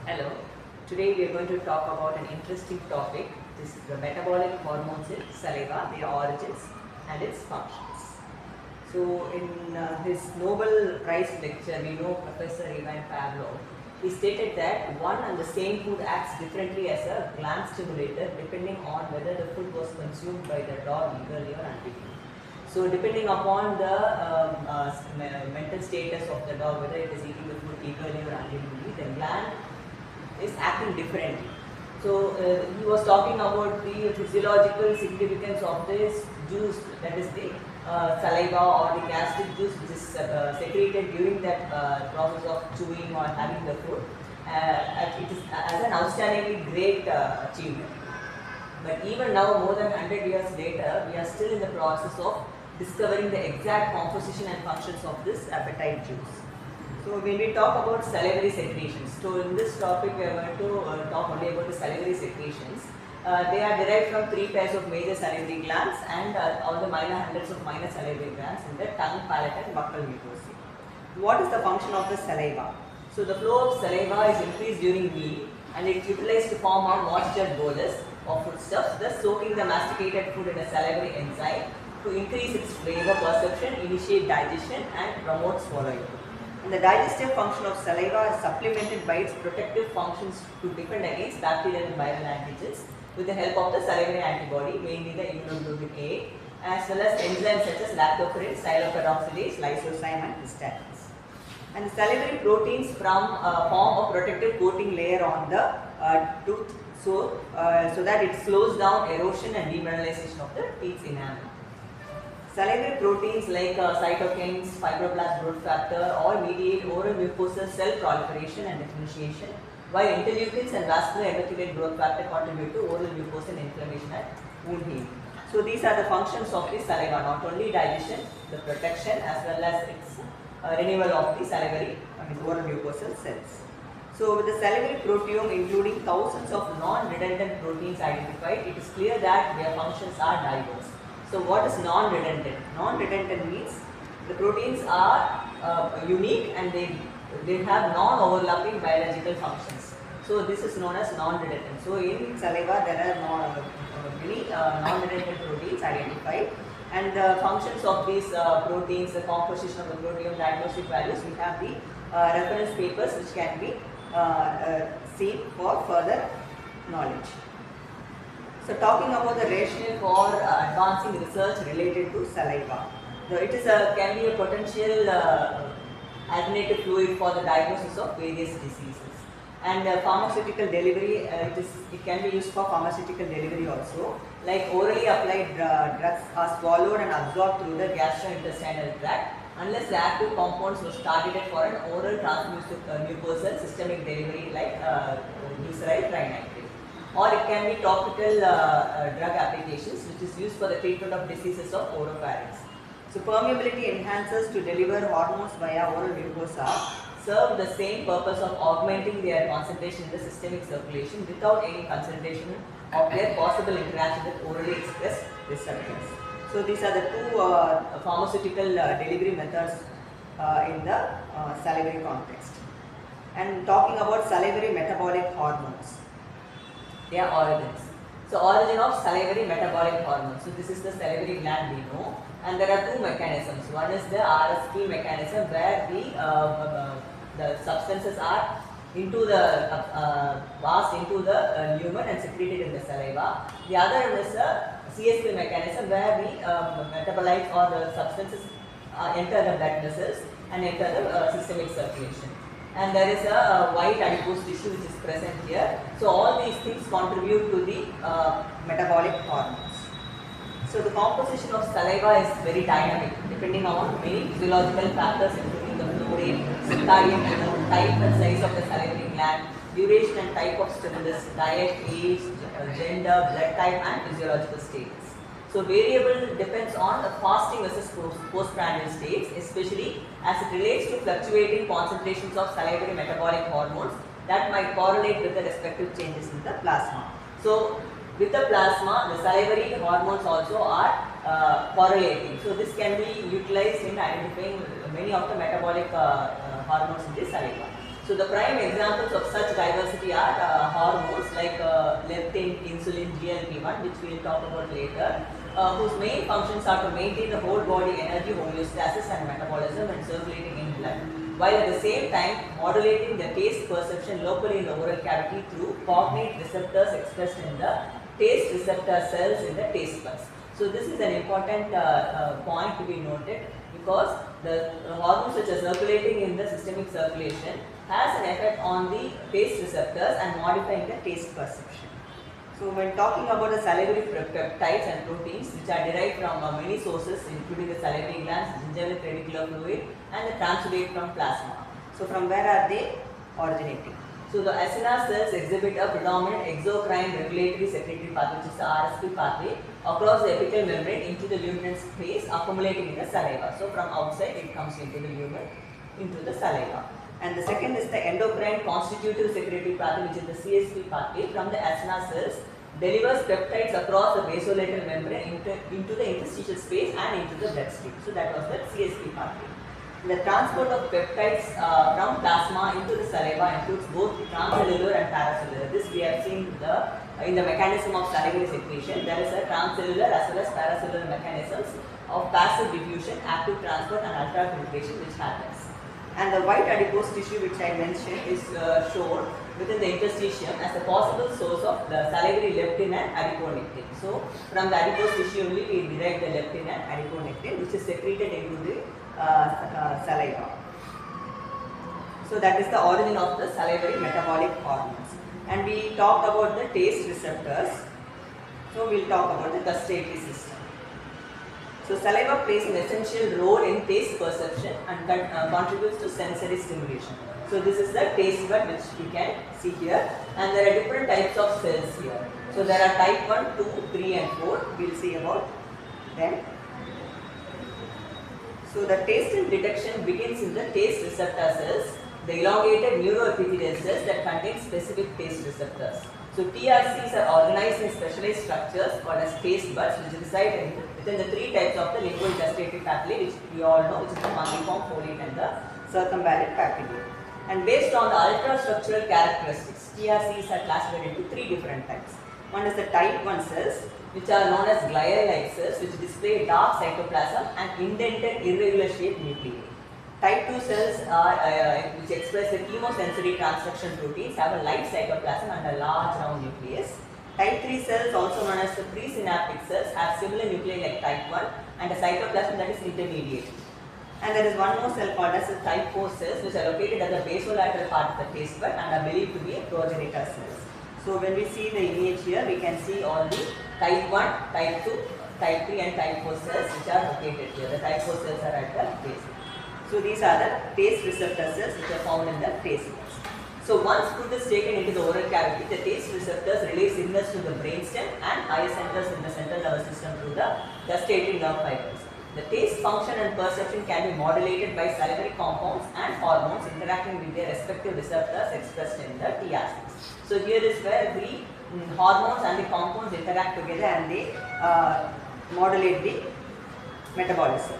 Hello. Today we are going to talk about an interesting topic. This is the metabolic hormones in saliva, their origins and its functions. So, in his Nobel Prize lecture, we know Professor Ivan Pavlov. He stated that one and the same food acts differently as a gland stimulator depending on whether the food was consumed by the dog eagerly or unwittingly. So, depending upon the mental status of the dog, whether it is eating the food eagerly or unwittingly, the gland is acting differently. So he was talking about the physiological significance of this juice, that is the saliva or the gastric juice, which is secreted during that process of chewing or having the food. It is as an outstandingly great achievement. But even now, more than 100 years later, we are still in the process of discovering the exact composition and functions of this appetite juice. So when we talk about salivary secretions, so in this topic we are going to talk only about the salivary secretions. They are derived from three pairs of major salivary glands and all the hundreds of minor salivary glands in the tongue, palate and buccal mucosa. What is the function of the saliva? So the flow of saliva is increased during meal and it is utilized to form a moisture bolus of foodstuffs, thus soaking the masticated food in a salivary enzyme to increase its flavor perception, initiate digestion and promote swallowing. And the digestive function of saliva is supplemented by its protective functions to defend against bacterial and viral antigens with the help of the salivary antibody, mainly the immunoglobulin A, as well as enzymes such as lactoferrin, siloperoxidase, lysozyme and histidines. And the salivary proteins form a protective coating layer on the tooth so that it slows down erosion and demineralization of the teeth's enamel. Salivary proteins like cytokines, fibroblast growth factor all mediate oral mucosal cell proliferation and differentiation, while interleukins and vascular endothelial growth factor contribute to oral mucosal inflammation and wound healing. So these are the functions of the saliva, not only digestion, the protection as well as its renewal of the salivary, oral mucosal cells. So with the salivary proteome including thousands of non-redundant proteins identified, it is clear that their functions are diverse. So what is non-redundant? Non-redundant means the proteins are unique and they have non-overlapping biological functions. So this is known as non-redundant. So in saliva there are many non-redundant proteins identified, and the functions of these proteins, the composition of the proteome, diagnostic values, we have the reference papers which can be seen for further knowledge. So talking about the rationale for advancing research related to saliva. It is can be a potential alternative fluid for the diagnosis of various diseases. And pharmaceutical delivery, it can be used for pharmaceutical delivery also. Like orally applied drugs are swallowed and absorbed through the gastrointestinal tract unless the active compounds was targeted for an oral transmucosal systemic delivery like glycerol trinitrate. Or it can be topical drug applications which is used for the treatment of diseases of oropharynx. So permeability enhancers to deliver hormones via oral mucosa serve the same purpose of augmenting their concentration in the systemic circulation without any consideration of their possible interaction with orally expressed receptors. So these are the two pharmaceutical delivery methods in the salivary context. And talking about salivary metabolic hormones, their origins. So origin of salivary metabolic hormones. So this is the salivary gland we know, and there are two mechanisms. One is the RSP mechanism where the substances are into the passed into the lumen and secreted in the saliva. The other is a CSP mechanism where the metabolites or the substances enter the blood vessels and enter the systemic circulation. And there is a white adipose tissue which is present here. So all these things contribute to the metabolic hormones. So the composition of saliva is very dynamic depending on many physiological factors including the flow rate, circadian rhythm, type and size of the salivary gland, duration and type of stimulus, diet, age, gender, blood type and physiological status. So variable depends on the fasting versus postprandial states, especially as it relates to fluctuating concentrations of salivary metabolic hormones that might correlate with the respective changes in the plasma. So with the plasma, the salivary hormones also are correlating. So this can be utilized in identifying many of the metabolic hormones in the saliva. So the prime examples of such diversity are hormones like leptin, insulin, GLP-1, which we will talk about later, whose main functions are to maintain the whole body energy homeostasis and metabolism and circulating in blood, while at the same time modulating the taste perception locally in the oral cavity through cognate receptors expressed in the taste receptor cells in the taste buds. So this is an important point to be noted, because the hormones which are circulating in the systemic circulation has an effect on the taste receptors and modifying the taste perception. So when talking about the salivary peptides and proteins, which are derived from many sources including the salivary glands, gingival reticular fluid and the transudate from plasma. So from where are they originating? So the acinar cells exhibit a predominant exocrine regulatory secretory pathway, which is the RSP pathway, across the apical membrane into the luminant space, accumulating in the saliva. So from outside it comes into the lumen, into the saliva. And the second is the endocrine constitutive secretory pathway, which is the CSP pathway, from the acinar cells, delivers peptides across the basolateral membrane into the interstitial space and into the bloodstream. So that was the CSP pathway. The transport of peptides from plasma into the saliva includes both transcellular and paracellular. This we have seen in the mechanism of salivary secretion. There is a transcellular as well as paracellular mechanisms of passive diffusion, active transport and ultrafiltration which happens. And the white adipose tissue which I mentioned is shown within the interstitium as a possible source of the salivary leptin and adiponectin. So from the adipose tissue only we derive the leptin and adiponectin, which is secreted into the saliva. So that is the origin of the salivary metabolic hormones. And we talked about the taste receptors. So we will talk about the gustatory system. So saliva plays an essential role in taste perception and contributes to sensory stimulation. So this is the taste bud which you can see here, and there are different types of cells here. So there are type 1, 2, 3 and 4. We will see about them. So the taste detection begins in the taste receptor cells, the elongated neuroepithelial cells that contain specific taste receptors. So TRCs are organized in specialized structures called as taste buds, which reside within the three types of the lingual gustatory papillae, which we all know, which is the fungiform, foliate and the circumvallate papillae. And based on the ultrastructural characteristics, TRCs are classified into three different types. One is the type 1 cells, which are known as glial-like cells, which display dark cytoplasm and indented irregular shaped nuclei. Type 2 cells are which express the chemosensory transduction proteins, have a light cytoplasm and a large round nucleus. Type 3 cells, also known as the presynaptic cells, have similar nuclei like type 1 and a cytoplasm that is intermediate. And there is one more cell called as the type 4 cells, which are located at the basolateral part of the taste bud and are believed to be progenitor cells. So when we see the image here, we can see all the type 1, type 2, type 3 and type 4 cells which are located here. The type 4 cells are at the base. So these are the taste receptor cells which are found in the taste buds. So once food is taken into the oral cavity, the taste receptors relay signals to the brainstem and higher centers in the central nervous system through the gustatory nerve fibers. The taste function and perception can be modulated by salivary compounds and hormones interacting with their respective receptors expressed in the TRCs. So here is where the hormones and the compounds interact together and they modulate the metabolism.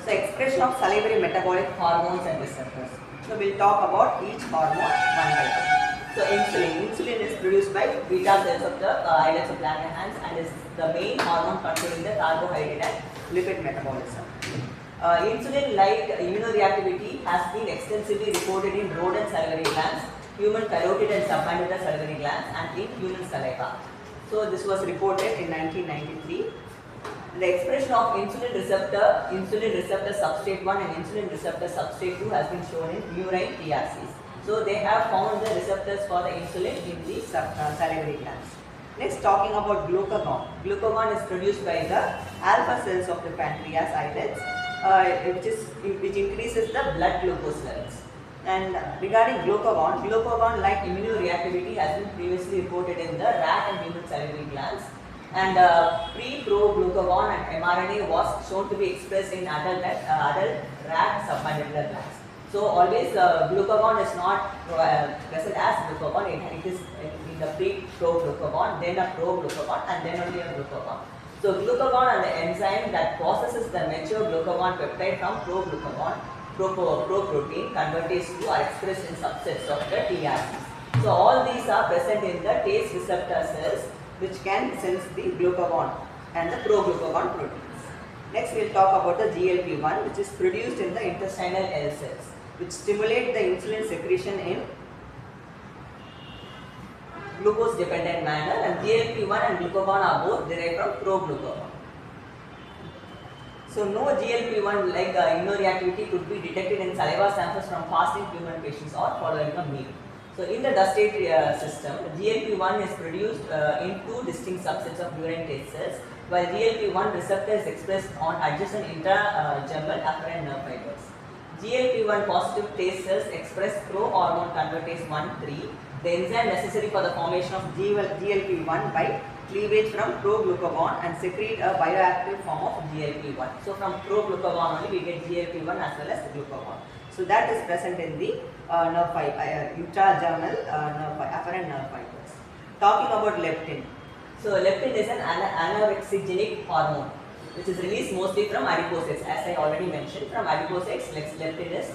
So expression of salivary metabolic hormones and receptors. So we will talk about each hormone one by one. So insulin. Insulin is produced by beta cells of the islets of Langerhans and is the main hormone controlling the carbohydrate and lipid metabolism. Insulin-like immunoreactivity has been extensively reported in rodent salivary glands, human carotid and submandibular salivary glands, and in human saliva. So this was reported in 1993. The expression of insulin receptor substrate 1 and insulin receptor substrate 2 has been shown in murine TRCs. So they have found the receptors for the insulin in the salivary glands. Next, talking about glucagon. Glucagon is produced by the alpha cells of the pancreas islets, which increases the blood glucose levels. And regarding glucagon like immunoreactivity has been previously reported in the rat and human salivary glands. And pre-pro-glucagon and mRNA was shown to be expressed in adult rat submandibular glands. So always glucagon is not present as glucagon, it is in the pre-pro-glucagon, then a pro-glucagon and then only a glucagon. So glucagon and the enzyme that processes the mature glucagon peptide from pro-glucagon proprotein convertase 2 are expressed in subsets of the TRCs. So all these are present in the taste receptor cells which can sense the glucagon and the proglucagon proteins. Next we will talk about the GLP-1 which is produced in the intestinal L cells which stimulate the insulin secretion in glucose dependent manner, and GLP-1 and glucagon are both derived from proglucagon. So no GLP-1 like immunoreactivity could be detected in saliva samples from fasting human patients or following a meal. So in the dustate system, GLP-1 is produced in two distinct subsets of urine taste cells, while GLP-1 receptor is expressed on adjacent intradermal afferent nerve fibers. GLP-1 positive taste cells express pro-hormone convertase 1,3, the enzyme necessary for the formation of GLP-1 by cleavage from proglucagon, and secrete a bioactive form of GLP-1. So from proglucagon only we get GLP-1 as well as glucagon. So that is present in the nerve fiber, intradermal afferent nerve fibers. Talking about leptin. So leptin is an anorexigenic hormone which is released mostly from adipocytes. As I already mentioned, from adipocytes leptin is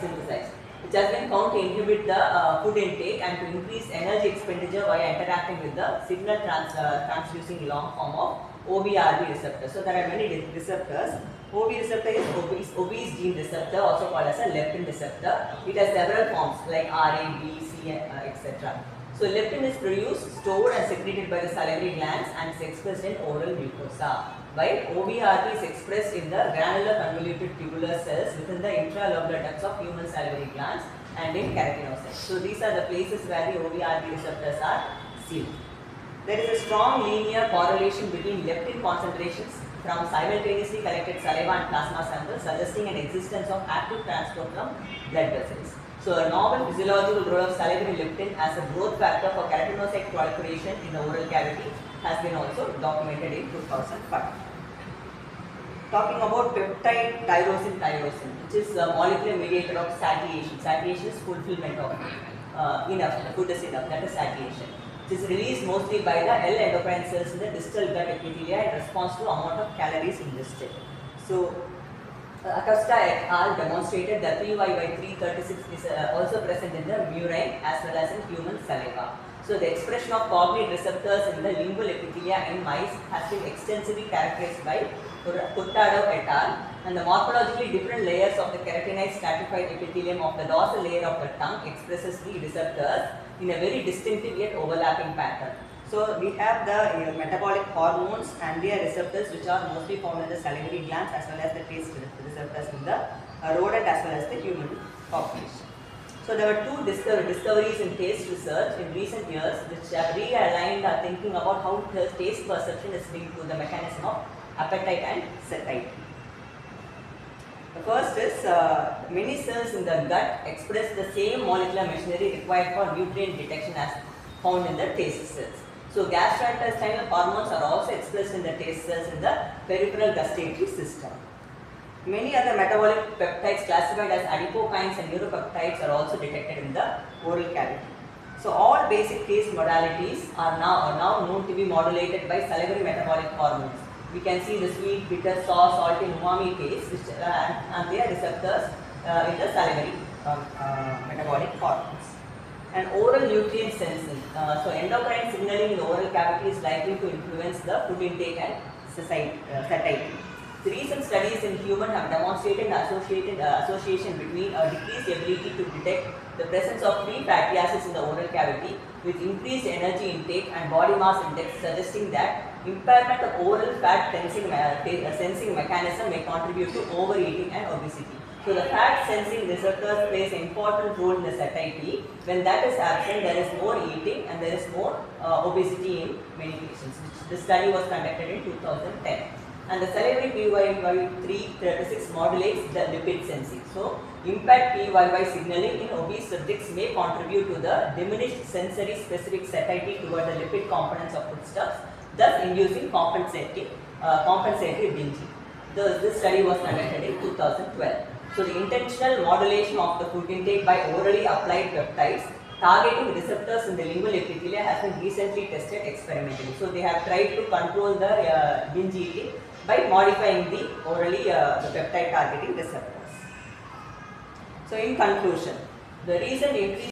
synthesized, which has been found to inhibit the food intake and to increase energy expenditure via interacting with the signal transducing long form of OBRB receptor. So there are many receptors. OB receptor is obese gene receptor, also called as a leptin receptor. It has several forms like RA, B, C, etc. So leptin is produced, stored and secreted by the salivary glands and is expressed in oral mucosa, while OBRB is expressed in the granular convoluted tubular cells within the intralobular ducts of human salivary glands and in keratinocytes. So these are the places where the OBRB receptors are seen. There is a strong linear correlation between leptin concentrations from simultaneously collected saliva and plasma samples, suggesting an existence of active transport from blood vessels. So a novel physiological role of salivary leptin as a growth factor for keratinocyte proliferation in the oral cavity has been also documented in 2005. Talking about peptide tyrosine, which is a molecular mediator of satiation. Satiation is fulfillment of enough, the food is enough, that is satiation. It is released mostly by the L endocrine cells in the distal gut epithelia in response to amount of calories ingested. So Acosta et al. Demonstrated that PYY336 is also present in the murine as well as in human saliva. So the expression of cognate receptors in the lingual epithelia in mice has been extensively characterized by Hurtado et al. And the morphologically different layers of the keratinized stratified epithelium of the dorsal layer of the tongue expresses the receptors in a very distinctive yet overlapping pattern. So we have the metabolic hormones and their receptors which are mostly found in the salivary glands as well as the taste receptors in the rodent as well as the human population. So there were two discoveries in taste research in recent years which have realigned our thinking about how taste perception is linked to the mechanism of appetite and satiety. The first is many cells in the gut express the same molecular machinery required for nutrient detection as found in the taste cells. So gastrointestinal hormones are also expressed in the taste cells in the peripheral gustatory system. Many other metabolic peptides classified as adipokines and neuropeptides are also detected in the oral cavity. So all basic taste modalities are now known to be modulated by salivary metabolic hormones. We can see the sweet, bitter, sour, salty, and umami taste which, and their receptors in the salivary metabolic hormones. And oral nutrient sensing. So endocrine signaling in the oral cavity is likely to influence the food intake and satiety. The recent studies in humans have demonstrated an association between a decreased ability to detect the presence of free fatty acids in the oral cavity with increased energy intake and body mass index, suggesting that impairment of oral fat sensing mechanism may contribute to overeating and obesity. So the fat sensing receptors plays an important role in the satiety. When that is absent, there is more eating and there is more obesity in many patients. The study was conducted in 2010. And the salivary PYY336 modulates the lipid sensing. So impaired PYY signaling in obese subjects may contribute to the diminished sensory specific satiety toward the lipid components of foodstuffs, thus inducing compensatory binging. This study was conducted in 2012. So the intentional modulation of the food intake by orally applied peptides targeting receptors in the lingual epithelia has been recently tested experimentally. So they have tried to control the binge eating by modifying the orally the peptide targeting receptors. So in conclusion, the recent increase